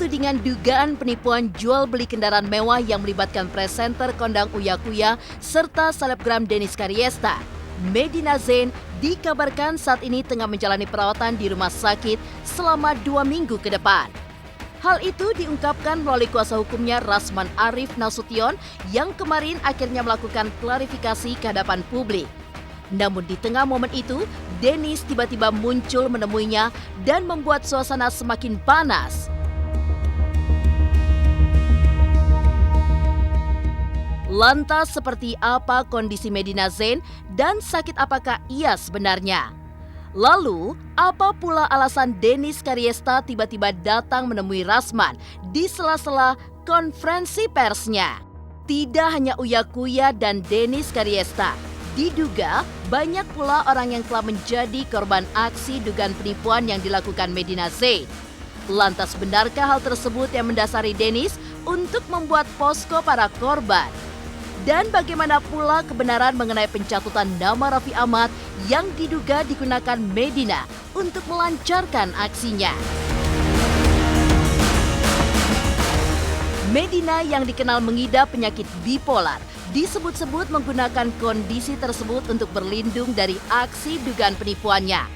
tudingan dugaan penipuan jual beli kendaraan mewah yang melibatkan presenter kondang Uya Kuya serta selebgram Dennis Karyesta, Medina Zain dikabarkan saat ini tengah menjalani perawatan di rumah sakit selama 2 minggu ke depan. Hal itu diungkapkan melalui kuasa hukumnya Rasman Arif Nasution yang kemarin akhirnya melakukan klarifikasi ke hadapan publik. Namun di tengah momen itu, Dennis tiba-tiba muncul menemuinya dan membuat suasana semakin panas. Lantas seperti apa kondisi Medina Zain dan sakit apakah ia sebenarnya? Lalu, apa pula alasan Dennis Karyesta tiba-tiba datang menemui Rasman di sela-sela konferensi persnya? Tidak hanya Uya Kuya dan Dennis Karyesta, diduga banyak pula orang yang telah menjadi korban aksi dugaan penipuan yang dilakukan Medina Zain. Lantas benarkah hal tersebut yang mendasari Dennis untuk membuat posko para korban? Dan bagaimana pula kebenaran mengenai pencatutan nama Raffi Ahmad yang diduga digunakan Medina untuk melancarkan aksinya? Medina yang dikenal mengidap penyakit bipolar disebut-sebut menggunakan kondisi tersebut untuk berlindung dari aksi dugaan penipuannya.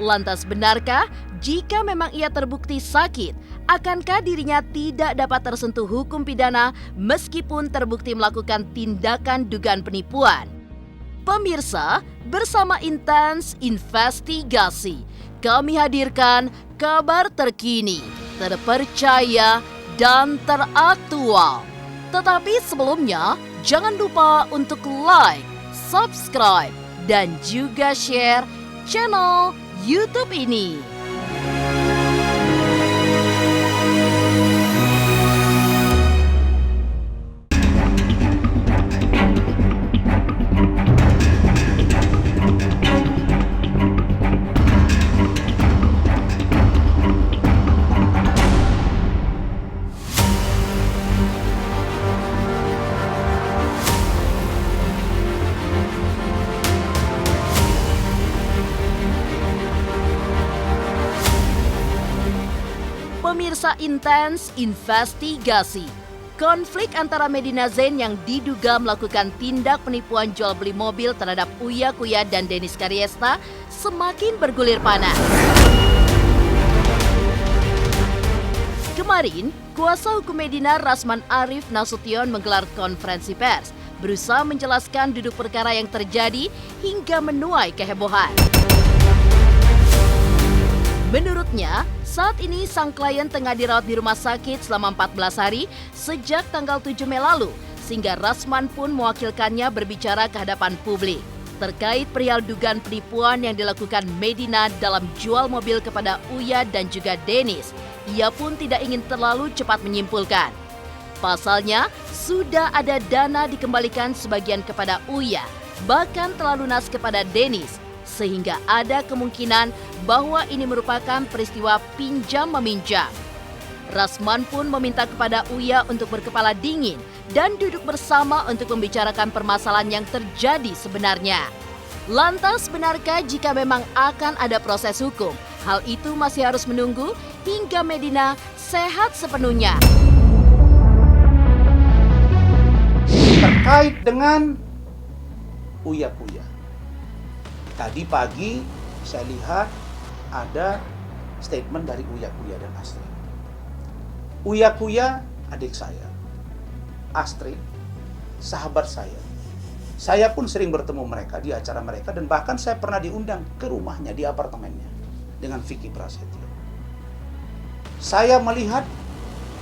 Lantas benarkah jika memang ia terbukti sakit, akankah dirinya tidak dapat tersentuh hukum pidana meskipun terbukti melakukan tindakan dugaan penipuan? Pemirsa, bersama Intens Investigasi, kami hadirkan kabar terkini, terpercaya, dan teraktual. Tetapi sebelumnya, jangan lupa untuk like, subscribe, dan juga share channel YouTube ini. Pemirsa Intens Investigasi, konflik antara Medina Zain yang diduga melakukan tindak penipuan jual beli mobil terhadap Uya Kuya dan Dennis Karyesta semakin bergulir panas. Kemarin, kuasa hukum Medina Rasman Arif Nasution menggelar konferensi pers, berusaha menjelaskan duduk perkara yang terjadi hingga menuai kehebohan. Menurutnya, saat ini sang klien tengah dirawat di rumah sakit selama 14 hari sejak tanggal 7 Mei lalu, sehingga Rasman pun mewakilkannya berbicara ke hadapan publik terkait perihal dugaan penipuan yang dilakukan Medina dalam jual mobil kepada Uya dan juga Dennis. Ia pun tidak ingin terlalu cepat menyimpulkan. Pasalnya, sudah ada dana dikembalikan sebagian kepada Uya, bahkan telah lunas kepada Dennis, sehingga ada kemungkinan bahwa ini merupakan peristiwa pinjam-meminjam. Rasman pun meminta kepada Uya untuk berkepala dingin dan duduk bersama untuk membicarakan permasalahan yang terjadi sebenarnya. Lantas benarkah jika memang akan ada proses hukum? Hal itu masih harus menunggu hingga Medina sehat sepenuhnya. Terkait dengan Uya Kuya, tadi pagi saya lihat ada statement dari Uya Kuya dan Astrid. Uya Kuya adik saya, Astrid sahabat saya. Saya pun sering bertemu mereka di acara mereka dan bahkan saya pernah diundang ke rumahnya di apartemennya dengan Vicky Prasetyo. Saya melihat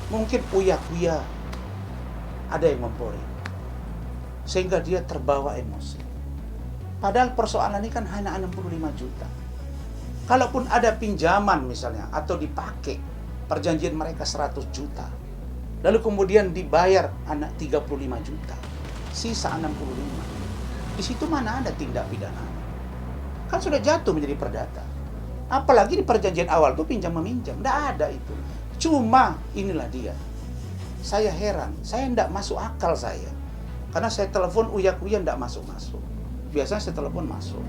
mungkin Uya Kuya ada yang mempori sehingga dia terbawa emosi. Padahal persoalan ini kan hanya 65 juta. Kalaupun ada pinjaman misalnya atau dipakai perjanjian mereka 100 juta. Lalu kemudian dibayar anak 35 juta. Sisa 65. Di situ mana ada tindak pidana? Kan sudah jatuh menjadi perdata. Apalagi di perjanjian awal itu pinjam meminjam. Tidak ada itu. Cuma inilah dia. Saya heran. Saya tidak masuk akal saya. Karena saya telepon Uya Kuya tidak masuk-masuk. Biasanya saya telepon masuk.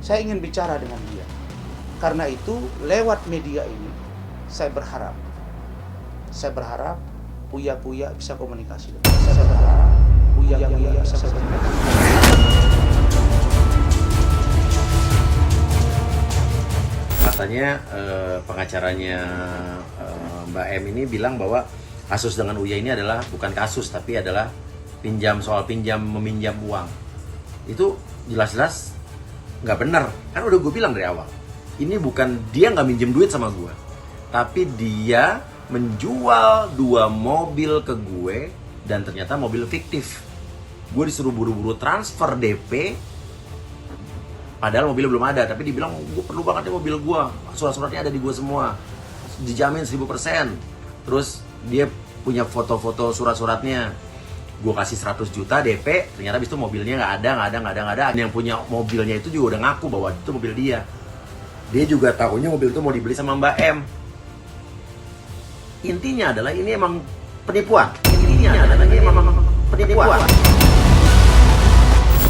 Saya ingin bicara dengan dia. Karena itu lewat media ini saya berharap Saya berharap Uya bisa komunikasi. Saya berharap Uya bisa komunikasi. Katanya pengacaranya Mbak M ini bilang bahwa kasus dengan Uya ini adalah bukan kasus tapi adalah soal pinjam meminjam uang. Itu jelas-jelas nggak benar. Kan udah gue bilang dari awal. Ini bukan dia nggak minjem duit sama gue, tapi dia menjual 2 mobil ke gue dan ternyata mobil fiktif. Gue disuruh buru-buru transfer DP, padahal mobilnya belum ada, tapi dibilang gue perlu banget ya mobil gue, surat-suratnya ada di gue semua, dijamin 1000%. Terus dia punya foto-foto surat-suratnya, gue kasih 100 juta DP, ternyata habis itu mobilnya nggak ada. Yang punya mobilnya itu juga udah ngaku bahwa itu mobil dia. Dia juga tahunya mobil itu mau dibeli sama Mbak M. Intinya adalah ini emang penipuan.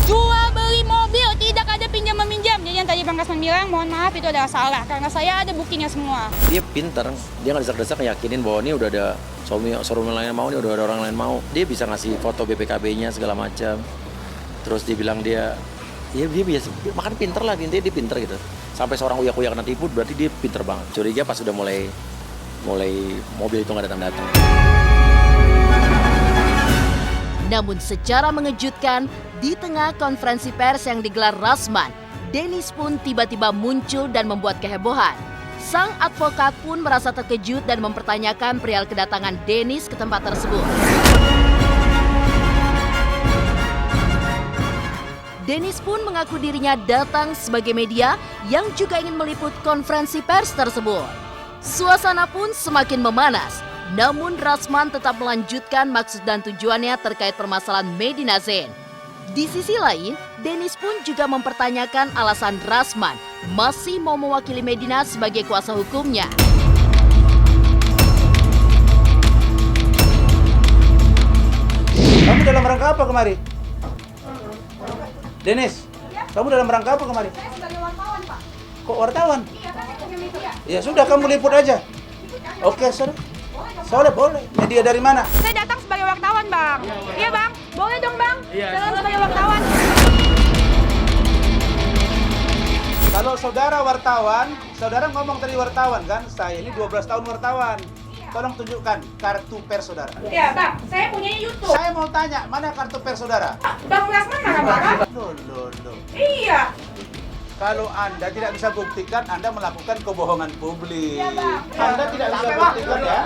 Jual beli mobil, tidak ada pinjam meminjam. Jadi yang tadi Bang Rasman bilang, mohon maaf itu adalah salah. Karena saya ada buktinya semua. Dia pinter, dia nggak desak-desak ngeyakinin bahwa ini udah ada showroom lain mau, ini udah ada orang lain mau. Dia bisa ngasih foto BPKB-nya segala macam. Terus dia bilang dia biasa, makanya pinter lah, intinya dia pinter gitu. Sampai seorang Uya kena tipu, berarti dia pinter banget. Curiga pas udah mulai mobil itu nggak datang-datang. Namun secara mengejutkan, di tengah konferensi pers yang digelar Rasman, Dennis pun tiba-tiba muncul dan membuat kehebohan. Sang advokat pun merasa terkejut dan mempertanyakan perihal kedatangan Dennis ke tempat tersebut. Dennis pun mengaku dirinya datang sebagai media yang juga ingin meliput konferensi pers tersebut. Suasana pun semakin memanas, namun Rasman tetap melanjutkan maksud dan tujuannya terkait permasalahan Medina Zain. Di sisi lain, Dennis pun juga mempertanyakan alasan Rasman masih mau mewakili Medina sebagai kuasa hukumnya. Kamu dalam rangka apa kemari? Dennis, kamu dalam rangka apa kemari? Saya sebagai wartawan, Pak. Kok wartawan? Iya, kan saya punya media. Ya sudah, kamu liput aja. Oke, boleh. Media dari mana? Saya datang sebagai wartawan, Bang. Iya, Bang. Boleh dong, Bang. Datang sebagai wartawan. Kalau saudara wartawan, saudara ngomong tadi wartawan kan? Saya ini 12 tahun wartawan. Tolong tunjukkan kartu pers saudara. Iya, Bang. Saya punya YouTube. Saya mau tanya, mana kartu pers saudara? Bang Rasman marah-marah. Loh. Iya. Kalau Anda tidak bisa buktikan, Anda melakukan kebohongan publik. Iya, Bang. Anda tidak bisa buktikan ya.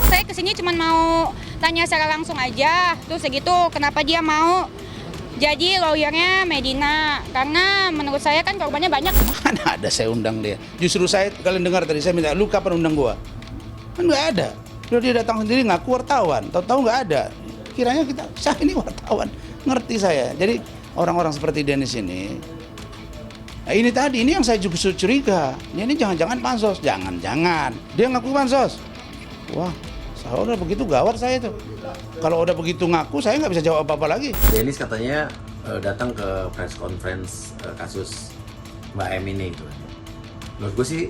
Saya kesini cuma mau tanya secara langsung aja. Terus segitu, kenapa dia mau jadi lawyernya Medina? Karena menurut saya kan korbannya banyak. Mana ada saya undang dia. Justru kalian dengar tadi saya minta, lu kapan undang gua? Kan nggak ada. Dia datang sendiri ngaku wartawan. Tahu-tahu nggak ada. Kiranya saya ini wartawan. Ngerti saya. Jadi orang-orang seperti Dennis ini, nah ini yang saya juga curiga. Ini jangan-jangan pansos. Jangan-jangan. Dia ngaku pansos. Wah, saudara begitu gawat saya tuh. Kalau udah begitu ngaku, saya nggak bisa jawab apa-apa lagi. Dennis katanya datang ke press conference kasus Mbak M ini itu. Menurut gue sih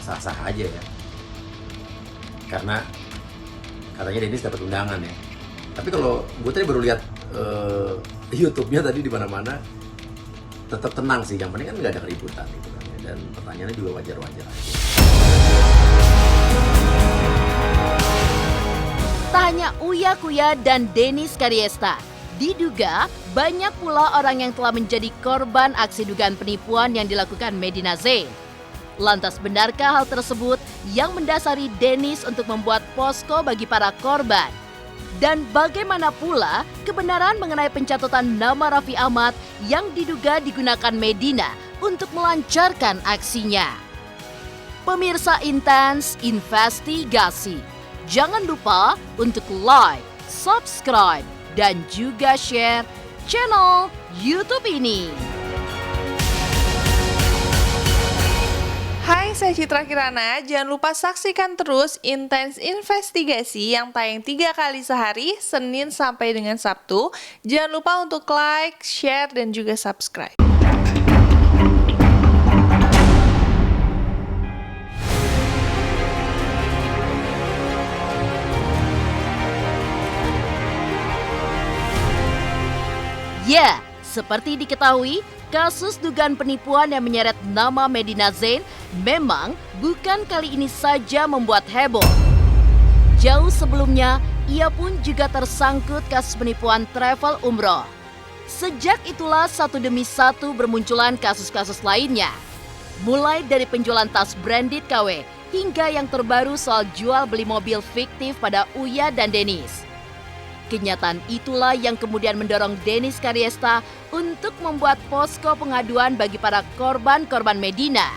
sah-sah aja ya. Karena katanya Dennis dapat undangan ya. Tapi kalau gue tadi baru lihat YouTube-nya tadi di mana-mana, tetap tenang sih. Yang penting kan nggak ada keributan gitu kan. Dan pertanyaannya juga wajar-wajar aja. Tak hanya Uya dan Dennis Kariesta, diduga banyak pula orang yang telah menjadi korban aksi dugaan penipuan yang dilakukan Medina Zain. Lantas benarkah hal tersebut yang mendasari Dennis untuk membuat posko bagi para korban? Dan bagaimana pula kebenaran mengenai pencatatan nama Raffi Ahmad yang diduga digunakan Medina untuk melancarkan aksinya? Pemirsa Intens Investigasi, jangan lupa untuk like, subscribe, dan juga share channel YouTube ini. Hai, saya Citra Kirana. Jangan lupa saksikan terus Intens Investigasi yang tayang 3 kali sehari, Senin sampai dengan Sabtu. Jangan lupa untuk like, share, dan juga subscribe. Ya, seperti diketahui, kasus dugaan penipuan yang menyeret nama Medina Zain memang bukan kali ini saja membuat heboh. Jauh sebelumnya, ia pun juga tersangkut kasus penipuan travel umroh. Sejak itulah satu demi satu bermunculan kasus-kasus lainnya. Mulai dari penjualan tas branded KW hingga yang terbaru soal jual beli mobil fiktif pada Uya dan Denis. Kenyataan itulah yang kemudian mendorong Denis Karyesta untuk membuat posko pengaduan bagi para korban-korban Medina.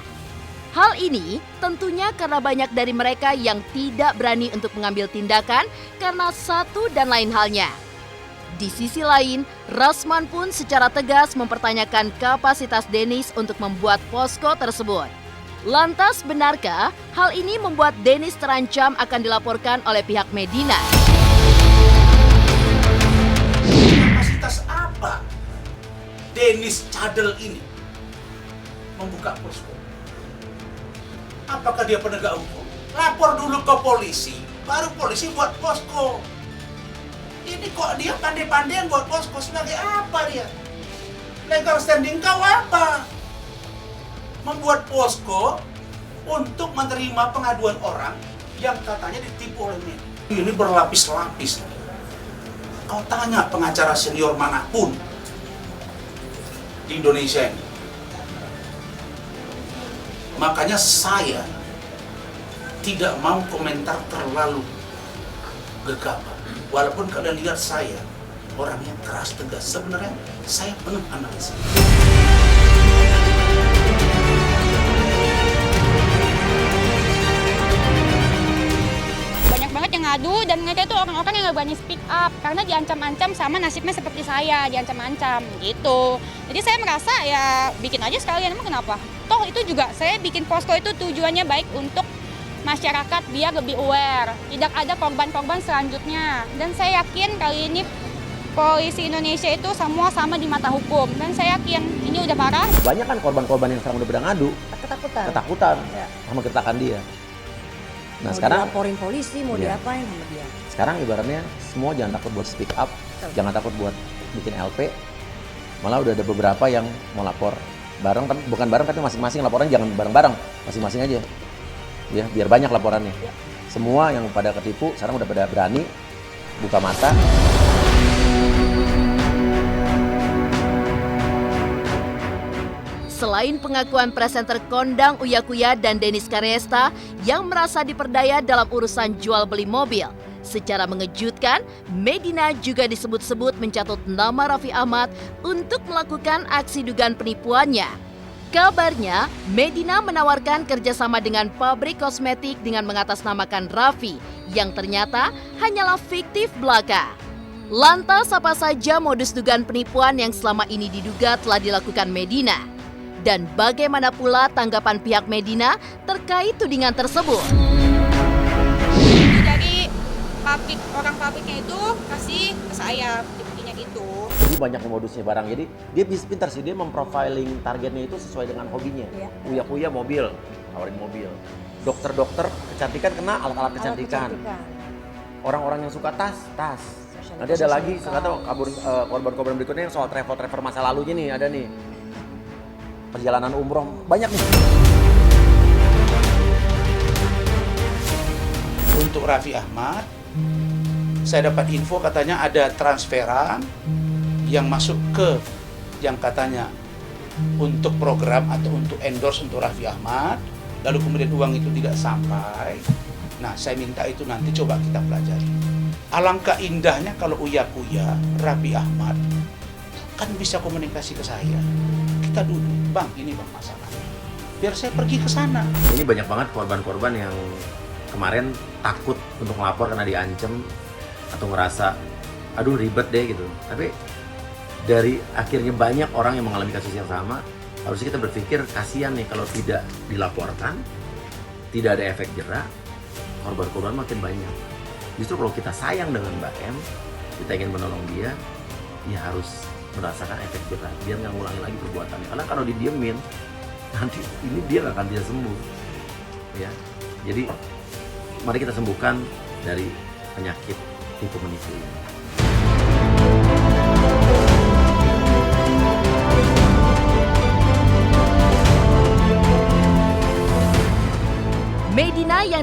Hal ini tentunya karena banyak dari mereka yang tidak berani untuk mengambil tindakan karena satu dan lain halnya. Di sisi lain, Rasman pun secara tegas mempertanyakan kapasitas Denis untuk membuat posko tersebut. Lantas benarkah hal ini membuat Denis terancam akan dilaporkan oleh pihak Medina? Kapasitas apa Denis Cadel ini membuka posko? Apakah dia penegak hukum? Lapor dulu ke polisi, baru polisi buat posko. Ini kok dia pandai-pandai buat posko, sebagai apa dia? Legal standing kau apa? Membuat posko untuk menerima pengaduan orang yang katanya ditipu oleh media. Ini berlapis-lapis. Kau tanya pengacara senior manapun di Indonesia ini. Makanya saya tidak mau komentar terlalu gegabah. Walaupun kalian lihat saya orangnya keras tegas, sebenarnya saya penuh analisis. Banyak banget yang ngadu dan mereka itu orang-orang yang nggak berani speak up karena diancam-ancam sama nasibnya seperti saya, diancam-ancam gitu. Jadi saya merasa ya bikin aja sekalian, emang kenapa? Toh itu juga saya bikin posko itu tujuannya baik untuk masyarakat biar lebih aware, tidak ada korban-korban selanjutnya. Dan saya yakin kali ini polisi Indonesia itu semua sama di mata hukum. Dan saya yakin ini udah parah. Banyak kan korban-korban yang sekarang udah pada ngadu, ketakutan Ya. sama gertakan dia. Nah Mau sekarang dilaporin polisi, mau Iya. diapain sama dia. sekarang ibaratnya semua jangan takut buat speak up, jangan takut buat bikin LP. Malah udah ada beberapa yang mau lapor bareng, tapi bukan bareng tapi masing-masing laporan jangan bareng-barang, masing-masing aja. Ya, biar banyak laporannya. Semua yang pada ketipu sekarang udah pada berani buka mata. Selain pengakuan presenter kondang Uya Kuya dan Denis Karyesta yang merasa diperdaya dalam urusan jual beli mobil, secara mengejutkan, Medina juga disebut-sebut mencatut nama Raffi Ahmad untuk melakukan aksi dugaan penipuannya. Kabarnya, Medina menawarkan kerjasama dengan pabrik kosmetik dengan mengatasnamakan Raffi, yang ternyata hanyalah fiktif belaka. Lantas apa saja modus dugaan penipuan yang selama ini diduga telah dilakukan Medina? Dan bagaimana pula tanggapan pihak Medina terkait tudingan tersebut? Dari orang pabriknya itu kasih ke saya, buktinya gitu. Jadi banyak modusnya barang. Jadi dia bisa pintar sih, dia memprofiling targetnya itu sesuai dengan hobinya. Iya. Uya-uya mobil, tawarin mobil. Dokter-dokter kecantikan kena alat-alat kecantikan. Orang-orang yang suka tas. Nanti ada lagi, saya tahu korban-korban berikutnya yang soal travel masa lalunya nih, ada nih. Perjalanan umroh, banyak nih. Untuk Raffi Ahmad, saya dapat info katanya ada transferan yang masuk ke yang katanya untuk program atau untuk endorse untuk Raffi Ahmad, lalu kemudian uang itu tidak sampai. Nah, saya minta itu nanti coba kita pelajari. Alangkah indahnya kalau Uya Kuya, Raffi Ahmad kan bisa komunikasi ke saya. Kita duduk, Bang, ini Bang masalahnya. Biar saya pergi ke sana. Ini banyak banget korban-korban yang kemarin takut untuk melapor karena diancam atau ngerasa aduh ribet deh gitu. Tapi dari akhirnya banyak orang yang mengalami kasus yang sama, harusnya kita berpikir kasihan nih kalau tidak dilaporkan, tidak ada efek jerak, korban-korban makin banyak. Justru kalau kita sayang dengan Mbak M, kita ingin menolong dia, ya harus merasakan efek jerak biar nggak ngulangi lagi perbuatannya. Karena kalau didiemin, nanti ini dia nggak akan bisa sembuh. Ya, jadi mari kita sembuhkan dari penyakit tipu menipu ini.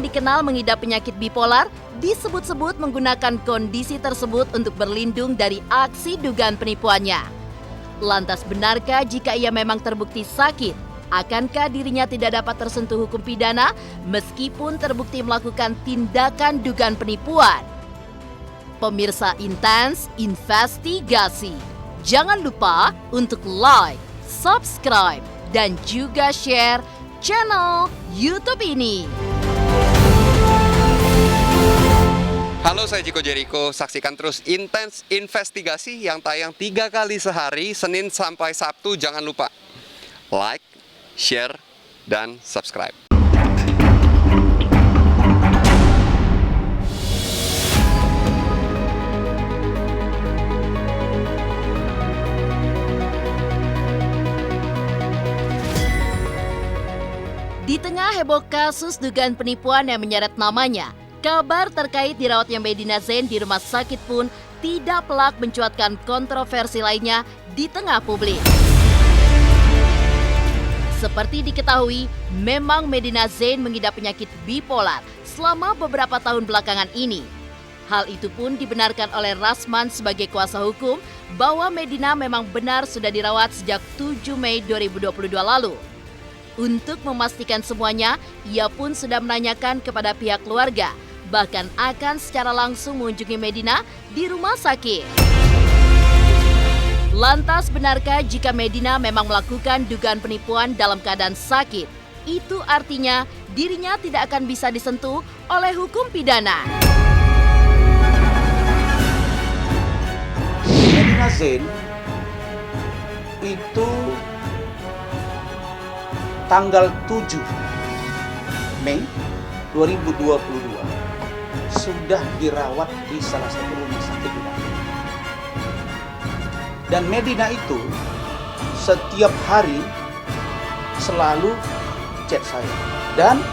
dikenal mengidap penyakit bipolar disebut-sebut menggunakan kondisi tersebut untuk berlindung dari aksi dugaan penipuannya. Lantas benarkah jika ia memang terbukti sakit, akankah dirinya tidak dapat tersentuh hukum pidana meskipun terbukti melakukan tindakan dugaan penipuan? Pemirsa Intens Investigasi, jangan lupa untuk like, subscribe, dan juga share channel YouTube ini. Halo, saya Chico Jericho. Saksikan terus Intens Investigasi yang tayang 3 kali sehari, Senin sampai Sabtu. Jangan lupa like, share, dan subscribe. Di tengah heboh kasus dugaan penipuan yang menyeret namanya, kabar terkait dirawatnya Medina Zain di rumah sakit pun tidak pelak mencuatkan kontroversi lainnya di tengah publik. Seperti diketahui, memang Medina Zain mengidap penyakit bipolar selama beberapa tahun belakangan ini. Hal itu pun dibenarkan oleh Rasman sebagai kuasa hukum bahwa Medina memang benar sudah dirawat sejak 7 Mei 2022 lalu. Untuk memastikan semuanya, ia pun sudah menanyakan kepada pihak keluarga, bahkan akan secara langsung mengunjungi Medina di rumah sakit. Lantas benarkah jika Medina memang melakukan dugaan penipuan dalam keadaan sakit? Itu artinya dirinya tidak akan bisa disentuh oleh hukum pidana. Medina Zain itu tanggal 7 Mei 2022 sudah dirawat di salah satu rumah sakit di Bandung. Dan Medina itu setiap hari selalu chat saya. Dan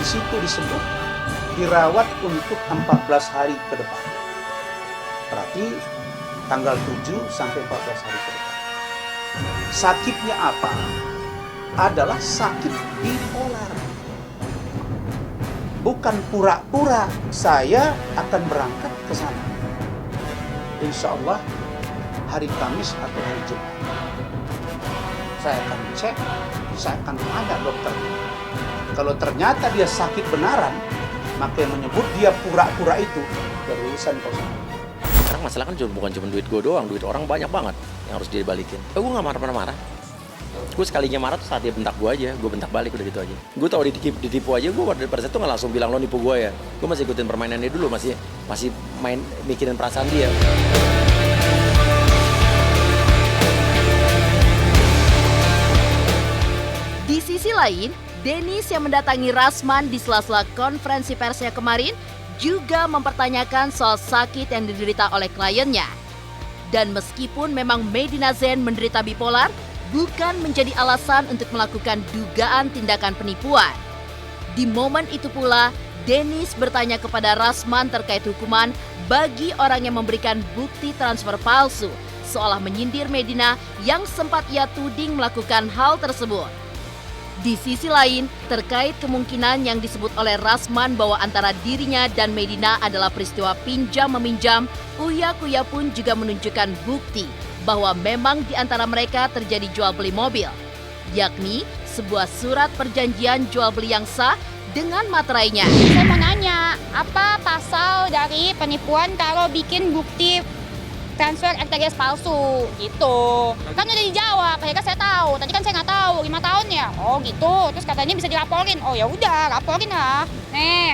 di situ disebut dirawat untuk 14 hari ke depan. Berarti tanggal 7 sampai 14 hari ke depan. Sakitnya apa? Adalah sakit bipolar. Bukan pura-pura saya akan berangkat ke sana. Insya Allah hari Kamis atau hari Jumat. Saya akan cek, saya akan tanya dokter. Kalau ternyata dia sakit benaran, maka yang menyebut dia pura-pura itu berurusan personal. Sekarang masalah kan bukan cuma duit gue doang, duit orang banyak banget yang harus dibalikin. Gue nggak marah-marah. Gue sekalinya marah tuh saat dia bentak gue aja, gue bentak balik udah gitu aja. Gue tau ditipu aja, gue pada saat itu nggak langsung bilang lo nipu gue ya. Gue masih ikutin permainannya dulu, masih main mikirin perasaan dia. Di sisi lain, Dennis yang mendatangi Rasman di sela-sela konferensi persnya kemarin juga mempertanyakan soal sakit yang diderita oleh kliennya. Dan meskipun memang Medina Zain menderita bipolar, bukan menjadi alasan untuk melakukan dugaan tindakan penipuan. Di momen itu pula, Dennis bertanya kepada Rasman terkait hukuman bagi orang yang memberikan bukti transfer palsu, seolah menyindir Medina yang sempat ia tuding melakukan hal tersebut. Di sisi lain, terkait kemungkinan yang disebut oleh Rasman bahwa antara dirinya dan Medina adalah peristiwa pinjam-meminjam, Uya Kuya pun juga menunjukkan bukti bahwa memang di antara mereka terjadi jual beli mobil, yakni sebuah surat perjanjian jual beli yang sah dengan materainya. Saya mau nanya, apa pasal dari penipuan kalau bikin bukti transfer RTGS palsu gitu? Kan udah dijawab, tadi kan saya tahu, tadi kan saya nggak tahu, 5 tahun ya. Oh gitu, terus katanya bisa dilaporin. Oh ya udah, laporin lah. Nih,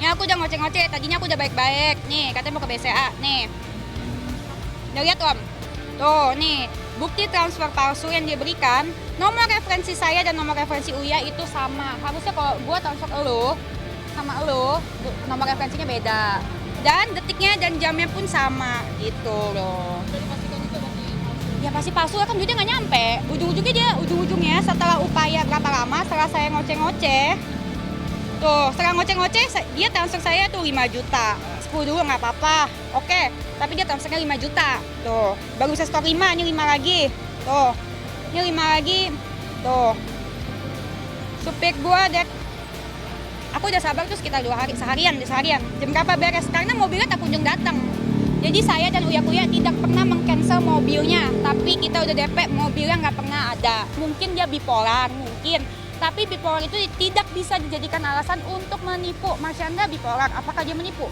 aku udah ngoceh-ngoceh, tadinya aku udah baik-baik. Nih, katanya mau ke BCA, nih. Udah lihat Om, tuh nih bukti transfer palsu yang dia berikan, nomor referensi saya dan nomor referensi Uya itu sama. Harusnya kalau gua transfer elu sama elu, nomor referensinya beda. Dan detiknya dan jamnya pun sama gitu loh. Ya pasti palsu kan duitnya nggak nyampe. Ujung-ujungnya setelah upaya berapa lama setelah saya ngoceh-ngoceh, tuh setelah ngoceh-ngoceh dia transfer saya tuh 5 juta. 10 dulu nggak apa-apa, oke, tapi dia transfernya 5 juta, tuh, baru bisa store 5, ini 5 lagi, tuh, ini 5 lagi, tuh, supir gua aku udah sabar tuh sekitar 2 hari, seharian. Jam berapa beres? Karena mobilnya tak kunjung datang. Jadi saya dan Uya tidak pernah meng-cancel mobilnya, tapi kita udah DP, mobilnya nggak pernah ada. Mungkin dia bipolar, mungkin. Tapi bipolar itu tidak bisa dijadikan alasan untuk menipu. Marsyanda bipolar, apakah dia menipu?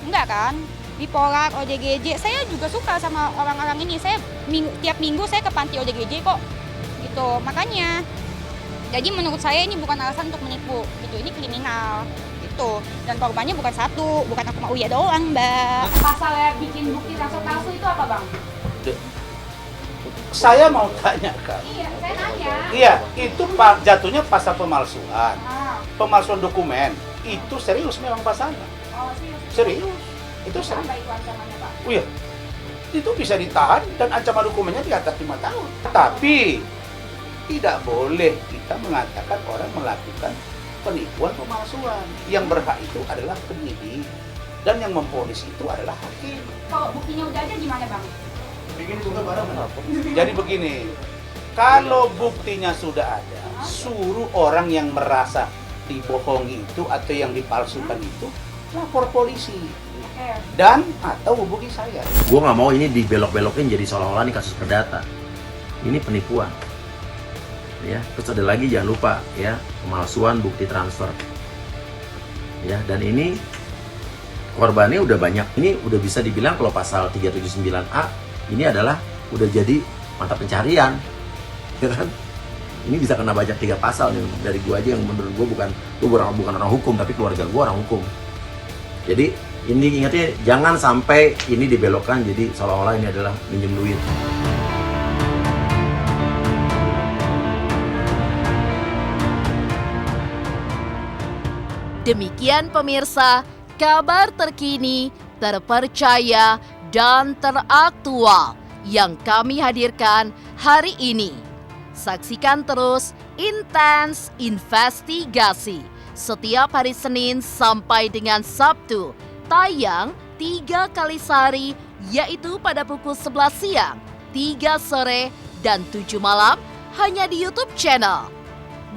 Enggak kan? Bipolar, ODGJ, saya juga suka sama orang-orang ini. Saya tiap minggu saya ke panti ODGJ kok. Gitu, makanya. Jadi menurut saya ini bukan alasan untuk menipu. Gitu, ini kriminal. Gitu. Dan korbannya bukan satu, bukan aku sama Uya doang, Mbak. Pasalnya bikin bukti transfer palsu itu apa, Bang? Saya mau tanyakan. Iya, saya nanya. Iya, itu jatuhnya pasal pemalsuan. Pemalsuan dokumen. Itu serius memang pasalnya. Oh, serius. Serius. Itu serius. Apa itu ancamannya, Pak? Oh iya. Itu bisa ditahan dan ancaman hukumannya di atas 5 tahun. Tapi tidak boleh kita mengatakan orang melakukan penipuan pemalsuan. Yang berhak itu adalah penyidik dan yang memponis itu adalah hakim. Kalau buktinya udah ada gimana, Bang? Bikin juga barang. Jadi begini, kalau buktinya sudah ada, suruh orang yang merasa dibohongi itu atau yang dipalsukan itu lapor polisi dan atau hubungi saya. Gue nggak mau ini dibelok-belokin jadi seolah-olah ini kasus perdata. Ini penipuan. Ya, terus ada lagi jangan lupa ya, pemalsuan bukti transfer. Ya, dan ini korbannya udah banyak. Ini udah bisa dibilang kalau pasal 379A ini adalah udah jadi mata pencarian. Ya kan? Ini bisa kena banyak 3 pasal nih dari gua aja yang menurut gua bukan orang hukum tapi keluarga gua orang hukum. Jadi ini ingatnya jangan sampai ini dibelokkan jadi seolah-olah ini adalah minjem duit. Demikian pemirsa, kabar terkini, terpercaya, dan teraktual yang kami hadirkan hari ini. Saksikan terus Intens Investigasi setiap hari Senin sampai dengan Sabtu, tayang 3 kali sehari, yaitu pada pukul 11 siang, 3 sore, dan 7 malam hanya di YouTube channel.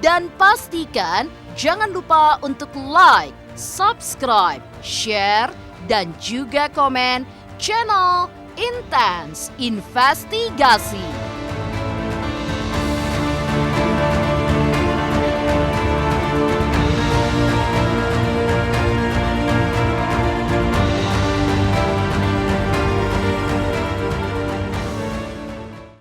Dan pastikan jangan lupa untuk like, subscribe, share, dan juga komen channel Intens Investigasi.